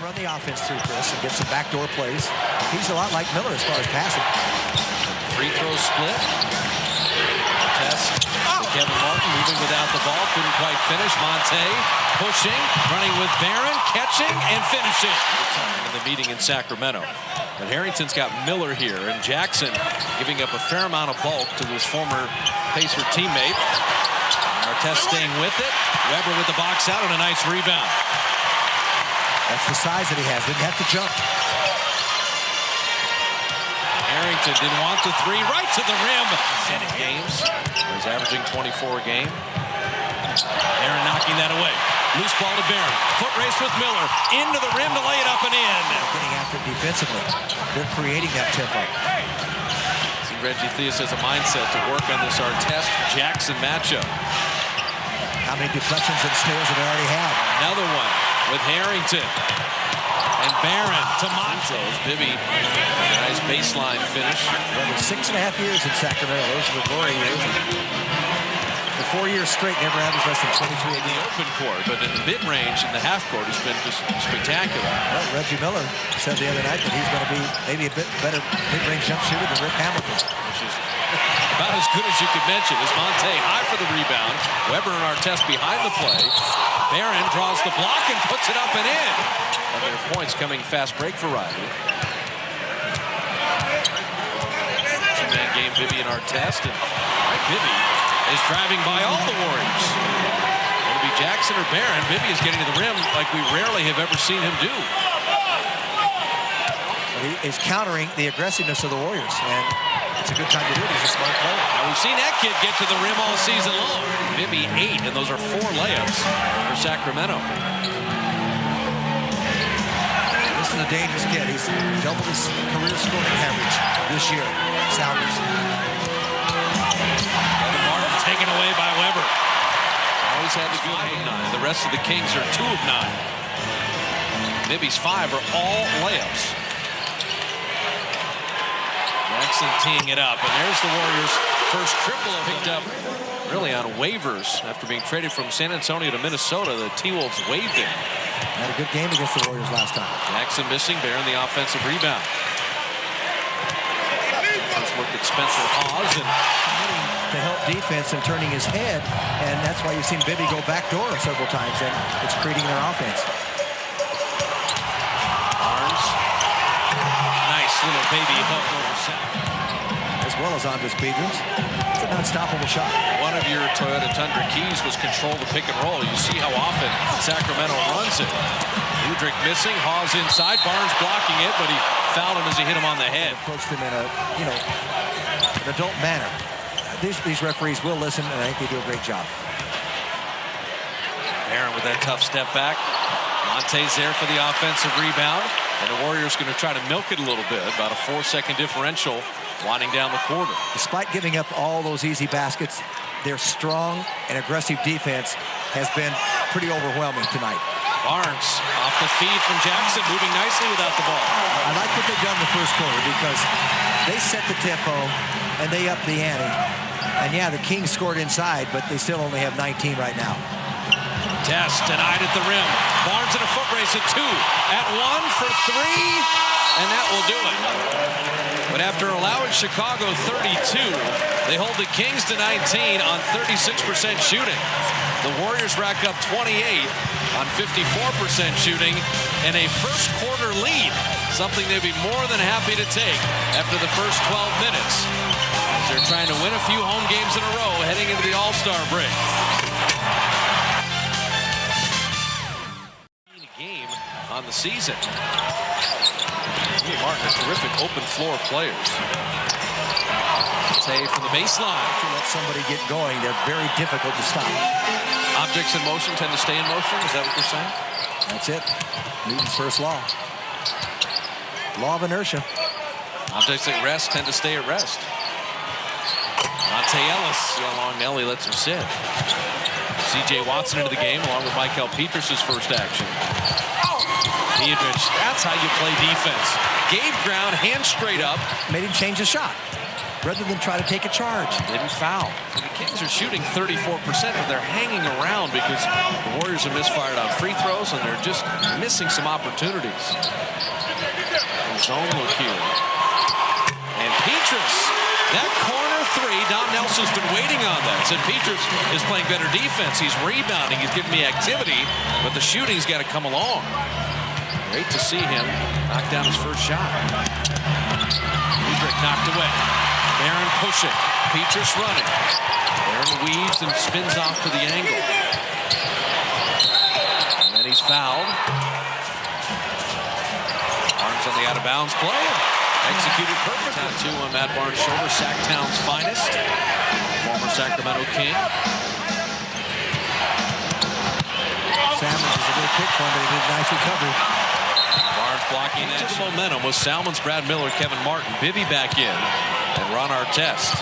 run the offense through Chris and get some backdoor plays. He's a lot like Miller as far as passing. Free throw split. Test. Kevin Martin moving without the ball. Couldn't quite finish. Monte pushing, running with Barron, catching, and finishing. In the meeting in Sacramento. But Harrington's got Miller here, and Jackson giving up a fair amount of bulk to his former Pacer teammate. Artest staying with it. Weber with the box out and a nice rebound. That's the size that he has. Didn't have to jump. Harrington didn't want the three. Right to the rim. 10 games. He's averaging 24 a game. Barron knocking that away. Loose ball to Barron. Foot race with Miller. Into the rim to lay it up and in. Getting after it defensively. They're creating that tempo. See, Reggie Theus has a mindset to work on this Artest-Jackson matchup. How many deflections and steals have they already had? Another one with Harrington. And Barron to Montrose. Bibby, nice baseline finish. Well, 6.5 years in Sacramento. Those are the glory years. The 4 years straight, never averaged less than 23 a In the game. open court, but in the mid-range, in the half court, he's been just spectacular. Well, Reggie Miller said the other night that he's going to be maybe a bit better mid-range jump shooter than Rick Hamilton. Which is about as good as you could mention. Is Monte high for the rebound. Weber and Artest behind the play. Barron draws the block and puts it up and in. And their points coming fast break variety. Two-man game, Bibby and Artest. And Bibby is driving by all the Warriors. It'll be Jackson or Barron. Bibby is getting to the rim like we rarely have ever seen him do. He is countering the aggressiveness of the Warriors, and it's a good time to do it. He's a smart player. Now we've seen that kid get to the rim all season long. Bibby 8, and those are 4 layups for Sacramento. This is a dangerous kid. He's doubled his career scoring average this year. Sounders. Kevin Martin taken away by Weber. Always had the 5 of 9. The rest of the Kings are 2 of 9. Bibby's 5 are all layups. Jackson teeing it up, and there's the Warriors' first triple picked up really on waivers after being traded from San Antonio to Minnesota. The T-Wolves waived him. Had a good game against the Warriors last time. Jackson missing, Barron the offensive rebound. First look at Spencer Hawes, and to help defense and turning his head, and that's why you've seen Bibby go backdoor several times, and it's creating their offense. Barnes, nice little baby hook over center. As well as Andres Pedros. It's an unstoppable shot. One of your Toyota Tundra keys was control the pick and roll. You see how often Sacramento runs it. Udrih missing, Hawes inside, Barnes blocking it, but he fouled him as he hit him on the head. Approached him in a, an adult manner. These referees will listen, and I think they do a great job. Barron with that tough step back. Monte's there for the offensive rebound, and the Warriors going to try to milk it a little bit. About a 4-second differential winding down the quarter. Despite giving up all those easy baskets, their strong and aggressive defense has been pretty overwhelming tonight. Barnes off the feed from Jackson, moving nicely without the ball. I like what they've done in the first quarter because they set the tempo and they upped the ante. And yeah, the Kings scored inside, but they still only have 19 right now. Test denied at the rim. Barnes in a foot race at 2. At 1 for 3, and that will do it. But after allowing Chicago 32, they hold the Kings to 19 on 36% shooting. The Warriors rack up 28 on 54% shooting and a first quarter lead, something they'd be more than happy to take after the first 12 minutes. As they're trying to win a few home games in a row heading into the All-Star break. Game on the season. Martin, a terrific open floor players. Say from the baseline. To let somebody get going, they're very difficult to stop. Objects in motion tend to stay in motion. Is that what you're saying? That's it. Newton's first law. Law of inertia. Objects at rest tend to stay at rest. Monte Ellis, see how long Nelly lets him sit. C.J. Watson into the game along with Michael Petras' first action. Udrih, that's how you play defense. Gave ground, hand straight up. Made him change his shot. rather than try to take a charge. Didn't foul. So the Kings are shooting 34%, but they're hanging around because the Warriors are misfired on free throws, and they're just missing some opportunities. Zone look here. And Petrus, that corner three, Don Nelson's been waiting on that. Said Petrus is playing better defense. He's rebounding. He's giving me activity, but the shooting's got to come along. Great to see him knock down his first shot. Udrih knocked away. Barron pushing. Petrus running. Barron weaves and spins off to the angle. And then he's fouled. Barnes on the out-of-bounds play. Executed perfectly. Tattoo on Matt Barnes' shoulder. Sacktown's finest. Former Sacramento King. Salmons is a good kick for him, but he did a nice recovery. Barnes blocking that. The momentum was Salmons, Brad Miller, Kevin Martin, Bibby back in, and Ron Artest.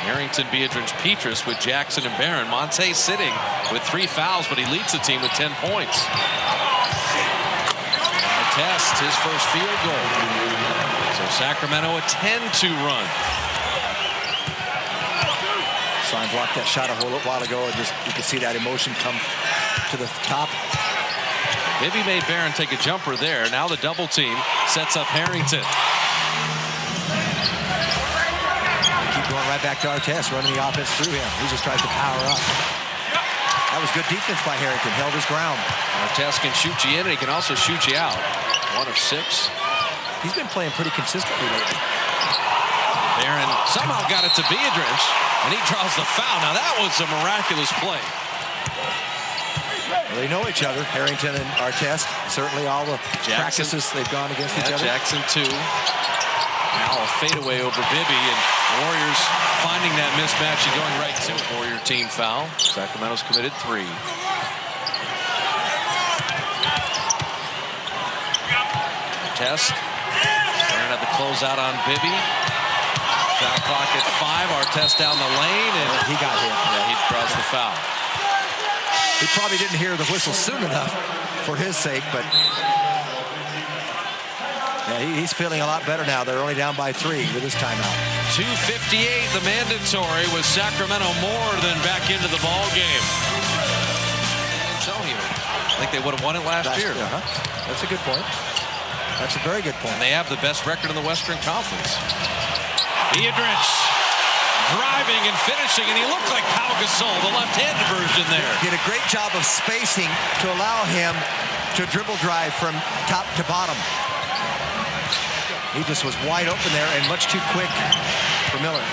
Harrington, Biedrins, Petrus with Jackson and Barron. Monte sitting with 3 fouls, but he leads the team with 10 points. Artest, his first field goal. So Sacramento a 10-2 run. Stein blocked that shot a while ago, and just you could see that emotion come to the top. Bibby made Barron take a jumper there. Now the double team sets up Harrington. Keep going right back to Artest, running the offense through him. He just tries to power up. That was good defense by Harrington. Held his ground. Artest can shoot you in, and he can also shoot you out. 1 of 6. He's been playing pretty consistently lately. Barron somehow got it to Biedrins, and he draws the foul. Now that was a miraculous play. Well, they know each other, Harrington and Artest. Certainly all the practices they've gone against each other. Jackson 2. Now a fadeaway over Bibby, and Warriors finding that mismatch and going right to it. Warrior team foul. Sacramento's committed 3. Test. Barron had the closeout on Bibby. Shot clock at 5. Artest down the lane, and he got hit. Yeah, he draws the foul. He probably didn't hear the whistle soon enough for his sake, but yeah, he's feeling a lot better now. They're only down by 3 with his timeout. 2:58, the mandatory, with Sacramento more than back into the ball game. I think they would have won it last year. That's a good point. That's a very good point. And they have the best record in the Western Conference. Biedrins driving and finishing, and he looked like Pau Gasol, the left-handed version there. He did a great job of spacing to allow him to dribble drive from top to bottom. He just was wide open there and much too quick for Miller.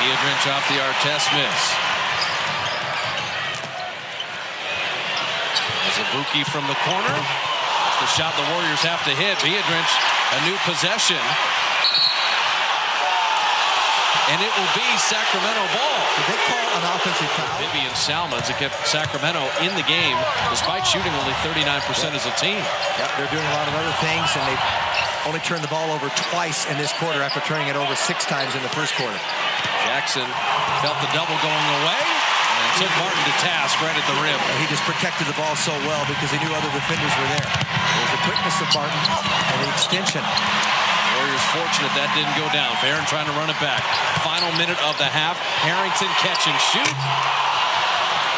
Biedrins off the Artest miss. Zabuki from the corner. That's the shot the Warriors have to hit. Biedrins, a new possession. And it will be Sacramento ball. Did they call an offensive foul? Bibby and Salmons, it kept Sacramento in the game despite shooting only 39% as a team. Yep, they're doing a lot of other things, and they've only turned the ball over twice in this quarter after turning it over 6 times in the first quarter. Jackson felt the double going away and took Martin to task right at the rim. He just protected the ball so well because he knew other defenders were there. It was the quickness of Martin and the extension. Warriors fortunate that didn't go down. Barron trying to run it back. Final minute of the half. Harrington catch and shoot.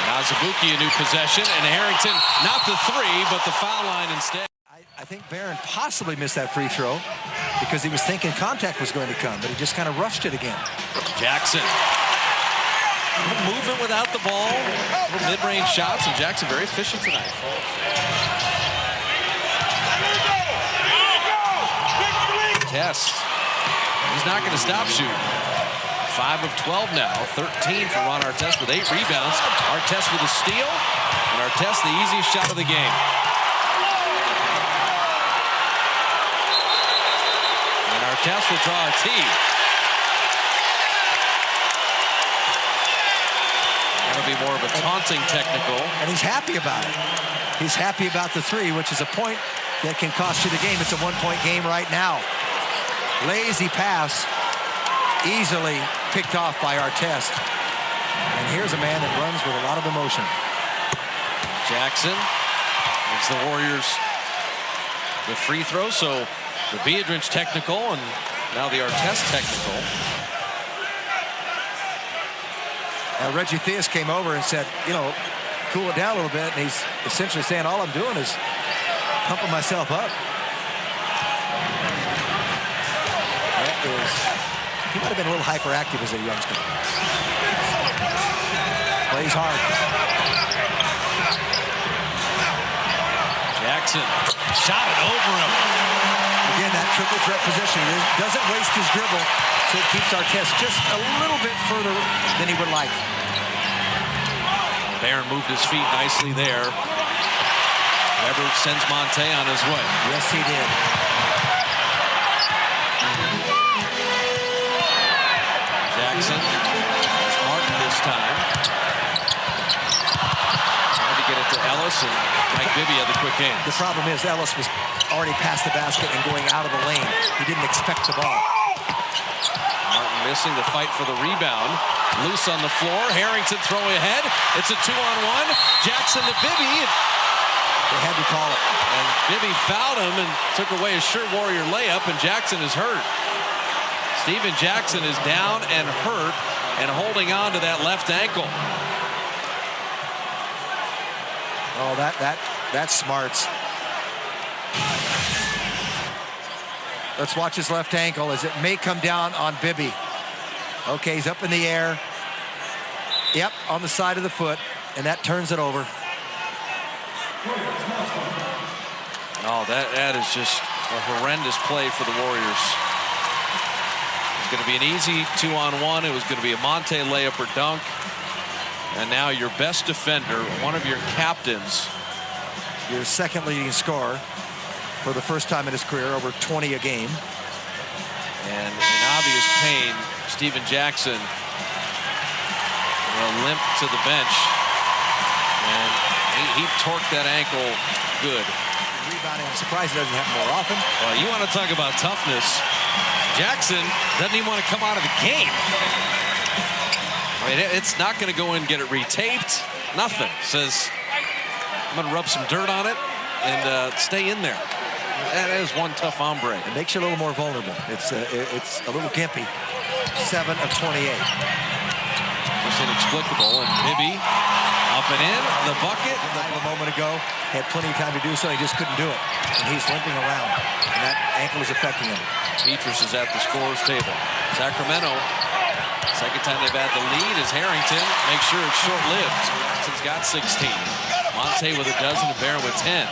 Now Zabuki a new possession, and Harrington not the 3, but the foul line instead. I think Barron possibly missed that free throw because he was thinking contact was going to come, but he just kind of rushed it again. Jackson. Movement without the ball. Mid-range shots, and Jackson very efficient tonight. Test. He's not going to stop shooting. 5 of 12 now. 13 for Ron Artest with 8 rebounds. Artest with a steal. And Artest the easiest shot of the game. And Artest will draw a tee. That'll be more of a taunting technical. And he's happy about it. He's happy about the 3, which is a point that can cost you the game. It's a 1-point game right now. Lazy pass, easily picked off by Artest. And here's a man that runs with a lot of emotion. Jackson It's the Warriors with free throw, so the Biedrins technical and now the Artest technical. Reggie Theus came over and said, you know, cool it down a little bit, and he's essentially saying all I'm doing is pumping myself up. That is, he might have been a little hyperactive as a youngster. Plays hard. Jackson shot it over him. Again, that triple threat position. He doesn't waste his dribble, so it keeps Artest just a little bit further than he would like. Barron moved his feet nicely there. Weber sends Monte on his way. Yes, he did. Jackson is marked this time. Trying to get it to Ellis, and Mike Bibby had the quick hands. The problem is Ellis was already past the basket and going out of the lane. He didn't expect the ball. Martin missing the fight for the rebound. Loose on the floor. Harrington throwing ahead. It's a 2-on-1. Jackson to Bibby. They had to call it. And Bibby fouled him and took away a sure Warrior layup, and Jackson is hurt. Steven Jackson is down and hurt and holding on to that left ankle. Oh, that's smarts. Let's watch his left ankle as it may come down on Bibby. Okay, he's up in the air. Yep, on the side of the foot, and that turns it over. Oh, that is just a horrendous play for the Warriors. It's going to be an easy 2-on-1. It was going to be a Monte layup or dunk. And now your best defender, one of your captains. Your second leading scorer for the first time in his career, over 20 a game. And in obvious pain, Steven Jackson will limp to the bench. And he torqued that ankle good. Rebounding, I'm surprised it doesn't happen more often. Well, you want to talk about toughness. Jackson doesn't even want to come out of the game. I mean, it's not going to go in and get it retaped. Nothing. Says, I'm going to rub some dirt on it and stay in there. That is one tough hombre. It makes you a little more vulnerable. It's a little gimpy. 7 of 28. Just inexplicable. And Bibby up and in the bucket. A moment ago, had plenty of time to do so. He just couldn't do it. And he's limping around. And that ankle is affecting him. Petrus is at the scorer's table. Sacramento, second time they've had the lead is Harrington. Make sure it's short-lived since he's got 16. Monte with a dozen and Barron with 10.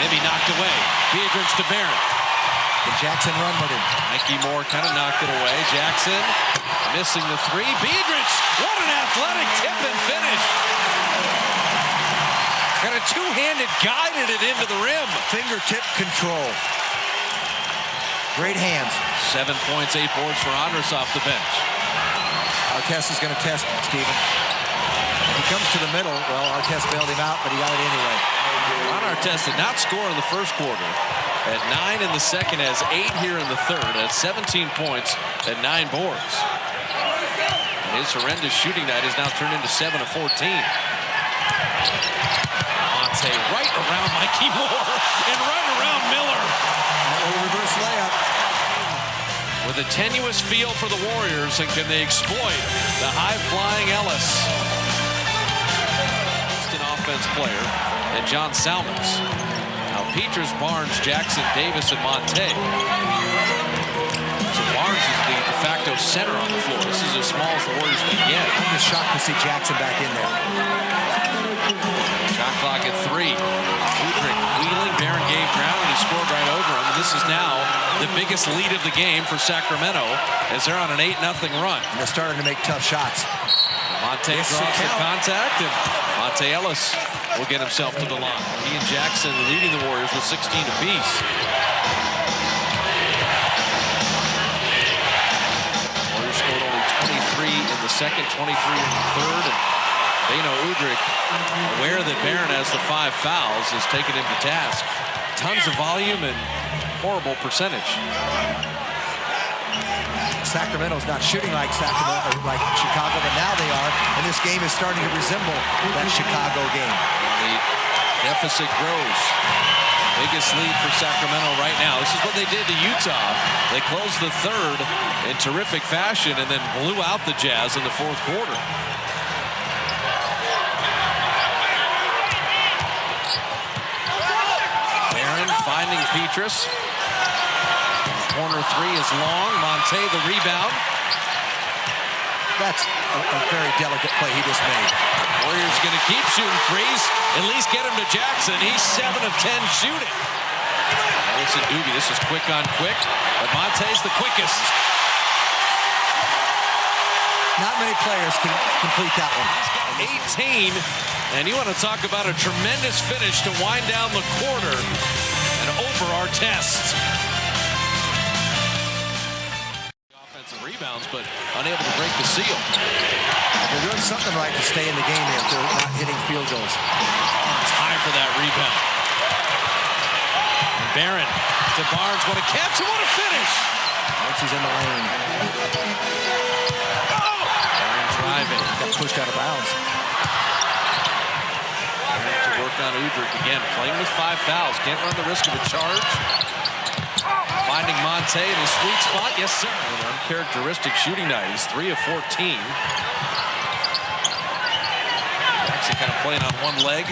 Bibby knocked away. Biedrins to Barron. Can Jackson run with him? Mikey Moore kind of knocked it away. Jackson missing the three. Biedrins, what an athletic tip and finish. Got a two-handed guided it into the rim. Fingertip control. Great hands. 7 points, 8 boards for Andres off the bench. Artest is going to test Steven. If he comes to the middle, well, Artest bailed him out, but he got it anyway. Ron Artest did not score in the first quarter. At 9 in the second, has 8 here in the third. At 17 points, at 9 boards. And his horrendous shooting night has now turned into 7 of 14. Monte right around Mikey Moore and right around Miller. That little reverse layup. With a tenuous feel for the Warriors, and can they exploit the high-flying Ellis? An offense player, and John Salmons. Now Petrus, Barnes, Jackson, Davis, and Monte. So Barnes is the de facto center on the floor. This is as small as the Warriors can get. I'm just shocked to see Jackson back in there. Shot clock at 3. Udrih wheeling, Barron gave ground, and he scored right over him. And this is now the biggest lead of the game for Sacramento as they're on an 8-0 run. And they're starting to make tough shots. Monte draws the contact, and Monte Ellis will get himself to the line. He and Jackson leading the Warriors with 16 apiece. Warriors scored only 23 in the second, 23 in the third, and Beno Udrih, aware that Barron has the 5 fouls, has taken him to task. Tons of volume and horrible percentage. Sacramento's not shooting like Sacramento or like Chicago, but now they are, and this game is starting to resemble that Chicago game. The deficit grows. Biggest lead for Sacramento right now. This is what they did to Utah. They closed the third in terrific fashion and then blew out the Jazz in the fourth quarter. Barron finding Petrus. Corner three is long. Monte the rebound. That's a very delicate play he just made. Warriors going to keep shooting threes. At least get him to Jackson. He's 7 of 10 shooting. Listen, Doobie, this is quick on quick, but Monte's the quickest. Not many players can complete that one. He's got 18, and you want to talk about a tremendous finish to wind down the quarter and over our test. Offensive rebounds, but unable to break the seal. They're doing something right to stay in the game here if they're not hitting field goals. It's high for that rebound. And Barron to Barnes. What a catch and what a finish. Once he's in the lane. Oh! Barron driving. Got pushed out of bounds. Barron to work on Udrih again. Playing with 5 fouls. Can't run the risk of a charge. Finding Monte in his sweet spot. Yes, sir. An uncharacteristic shooting night. He's 3 of 14. Jackson kind of playing on one leg.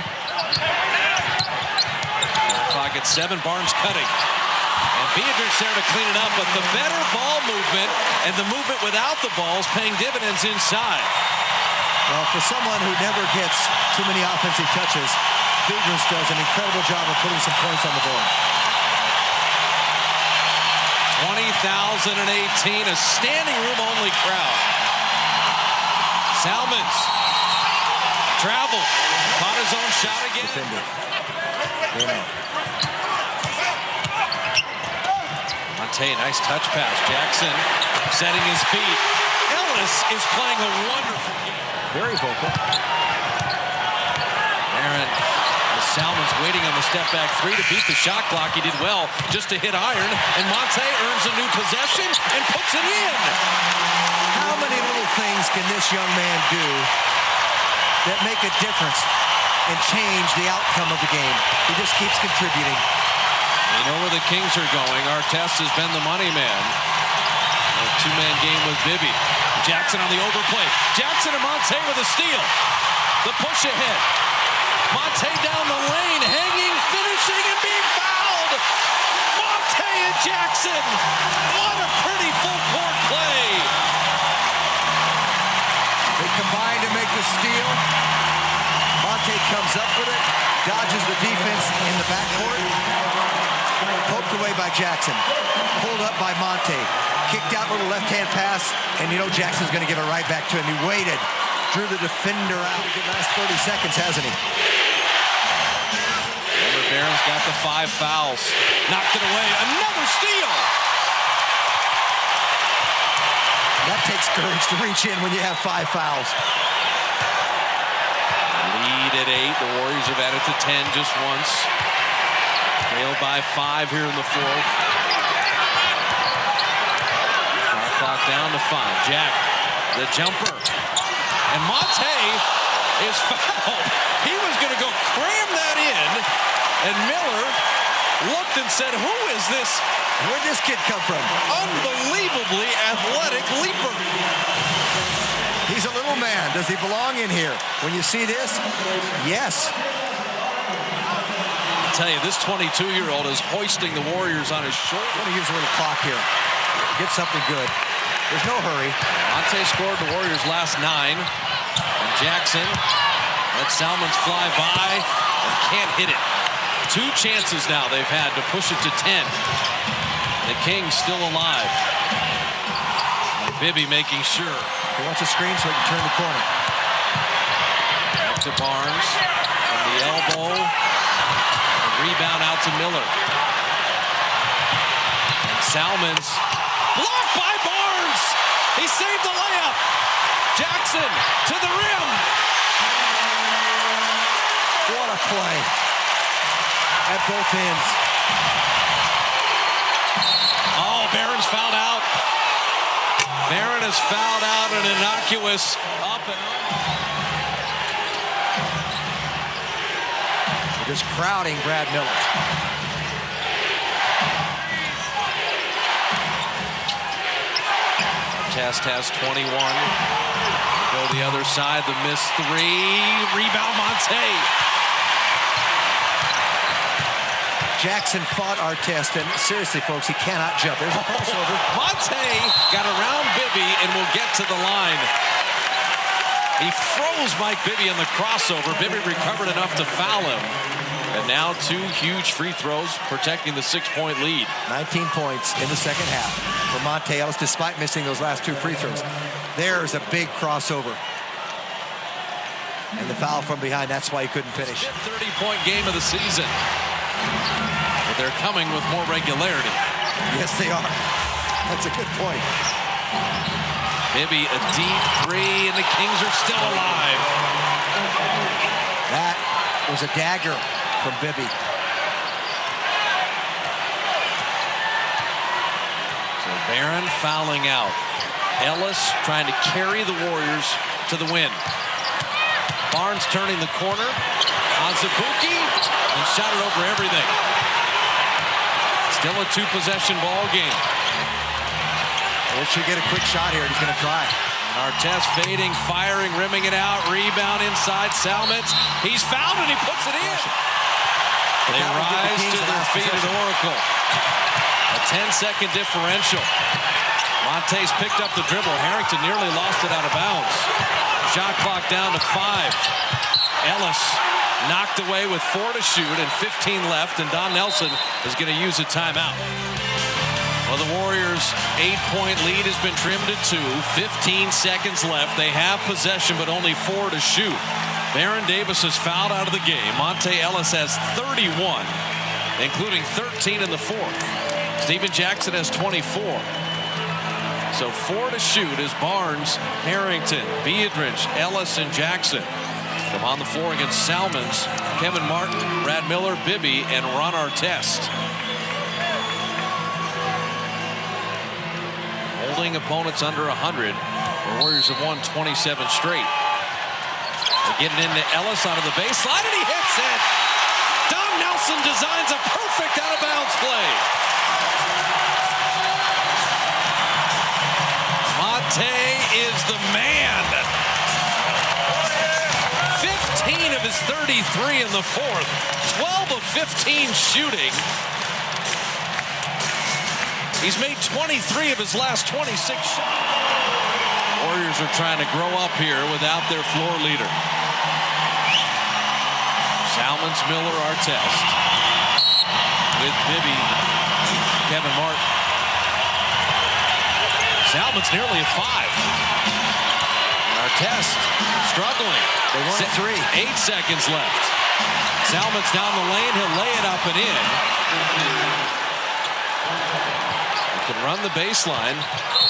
Clock at 7. Barnes cutting. And Beatrice there to clean it up. But the better ball movement and the movement without the ball is paying dividends inside. Well, for someone who never gets too many offensive touches, Beatrice does an incredible job of putting some points on the board. 20,018, a standing room only crowd. Salmons travel, caught his own shot again. Monte, nice touch pass. Jackson setting his feet. Ellis is playing a wonderful game. Very vocal. Aaron. Salmons waiting on the step back three to beat the shot clock. He did well just to hit iron, and Monte earns a new possession and puts it in. How many little things can this young man do that make a difference and change the outcome of the game? He just keeps contributing. You know where the Kings are going. Artest has been the money man. A two-man game with Bibby. Jackson on the overplay. Jackson and Monte with a steal. The push ahead. Monte down the lane, hanging, finishing, and being fouled. Monte and Jackson. What a pretty full-court play. They combine to make the steal. Monte comes up with it, dodges the defense in the backcourt. Poked away by Jackson. Pulled up by Monte. Kicked out, little left-hand pass, and you know Jackson's going to give it right back to him. He waited. Drew the defender out. The last 30 seconds, hasn't he? Barron's got the 5 fouls. Knocked it away. Another steal. That takes courage to reach in when you have 5 fouls. Lead at 8. The Warriors have added to 10 just once. Trailed by 5 here in the fourth. Shot clock down to 5. Jack, the jumper. And Monte is fouled. He was going to go cram that in, and Miller looked and said, who is this? Where'd this kid come from? Unbelievably athletic leaper. He's a little man. Does he belong in here? When you see this, yes. I tell you, this 22-year-old is hoisting the Warriors on his shoulder. I'm going to use a little clock here. Get something good. There's no hurry. Monte scored the Warriors' last 9. And Jackson let Salmons fly by and can't hit it. 2 chances now they've had to push it to 10. The Kings still alive. And Bibby making sure. He wants a screen so he can turn the corner. Back to Barnes. From the elbow. A rebound out to Miller. And Salmons. Blocked by Barnes. He saved the layup. Jackson to the rim. What a play. At both ends. Oh, Barron's fouled out. Barron has fouled out an innocuous up and They're just crowding Brad Miller. Test has 21. Go the other side, the missed three. Rebound, Monte. Jackson fought Artest, and seriously, folks, he cannot jump. There's a crossover. Monte got around Bibby and will get to the line. He froze Mike Bibby in the crossover. Bibby recovered enough to foul him. And now 2 huge free throws protecting the 6-point lead. 19 points in the second half for Monte Ellis, despite missing those last 2 free throws. There's a big crossover. And the foul from behind, that's why he couldn't finish. 30-point game of the season. But they're coming with more regularity. Yes, they are. That's a good point. Bibby, a deep 3, and the Kings are still alive. That was a dagger from Bibby. So Barron fouling out. Ellis trying to carry the Warriors to the win. Barnes turning the corner. Azubuike and shot it over everything. Still a 2-possession ball game. He should get a quick shot here. He's going to try. Artest fading, firing, rimming it out. Rebound inside. Salmons. He's fouled and he puts it in. They rise to their feet at Oracle. A 10-second differential. Monte's picked up the dribble. Harrington nearly lost it out of bounds. Shot clock down to 5. Ellis knocked away with 4 to shoot and 15 left, and Don Nelson is going to use a timeout. Well, the Warriors' 8-point lead has been trimmed to 2. 15 seconds left. They have possession, but only 4 to shoot. Baron Davis is fouled out of the game. Monte Ellis has 31, including 13 in the 4th. Stephen Jackson has 24. So 4 to shoot as Barnes, Harrington, Beardridge, Ellis, and Jackson come on the floor against Salmons, Kevin Martin, Brad Miller, Bibby, and Ron Artest. Holding opponents under 100. The Warriors have won 27 straight. They're getting into Ellis out of the baseline, and he hits it. Don Nelson designs a perfect out-of-bounds play. Monte is the man. 15 of his 33 in the 4th. 12 of 15 shooting. He's made 23 of his last 26 shots. Warriors are trying to grow up here without their floor leader. Salmons, Miller, Artest. With Bibby, Kevin Martin. Salmons nearly a 5. Artest struggling. They won at 3. 8 seconds left. Salmons down the lane. He'll lay it up and in. He can run the baseline.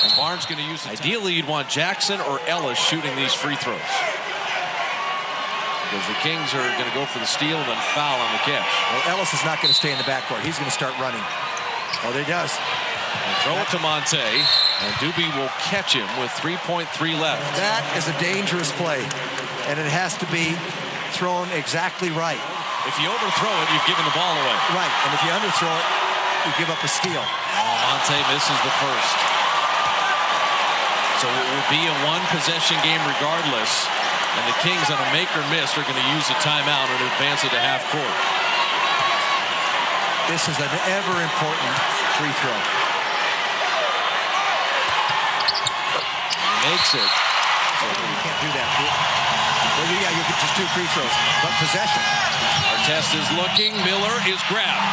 And Barnes going to use it. Ideally, you'd want Jackson or Ellis shooting these free throws. Because the Kings are going to go for the steal and then foul on the catch. Well, Ellis is not going to stay in the backcourt. He's going to start running. Oh, he does. And throw it to Monte. And Doobie will catch him with 3.3 left. That is a dangerous play. And it has to be thrown exactly right. If you overthrow it, you've given the ball away. Right. And if you underthrow it, you give up a steal. Oh, Monte misses the first. So it will be a 1-possession game regardless. And the Kings on a make or miss are going to use a timeout and advance it to half court. This is an ever important free throw. He makes it. So you can't do that. Well, yeah, you get just 2 free throws, but possession. Artest is looking. Miller is grabbed.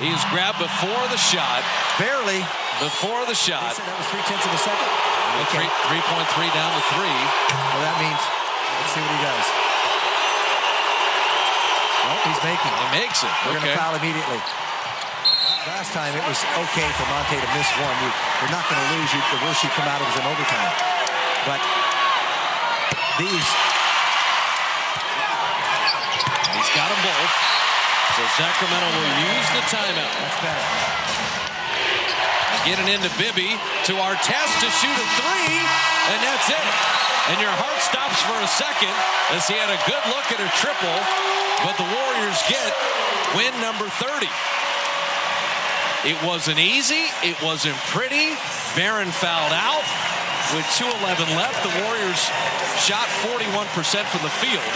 He's grabbed before the shot. Barely. Before the shot. That was 3/10 of a second. Okay. 3.3 down to 3. Well, that means, let's see what he does. Nope, he's making it. He makes it. We're going to foul immediately. Last time it was okay for Monte to miss one. You're not going to lose. The worst you come out of is an overtime. But these... He's got them both. So Sacramento will use the timeout. That's better. Get it into Bibby, to Artest to shoot a three, and that's it. And your heart stops for a second as he had a good look at a triple, but the Warriors get win number 30. It wasn't easy. It wasn't pretty. Barron fouled out. With 2:11 left, the Warriors shot 41% from the field,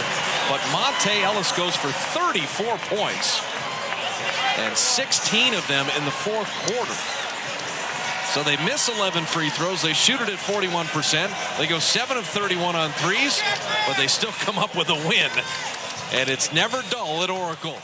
but Monta Ellis goes for 34 points, and 16 of them in the fourth quarter. So they miss 11 free throws. They shoot it at 41%. They go 7 of 31 on threes, but they still come up with a win. And it's never dull at Oracle.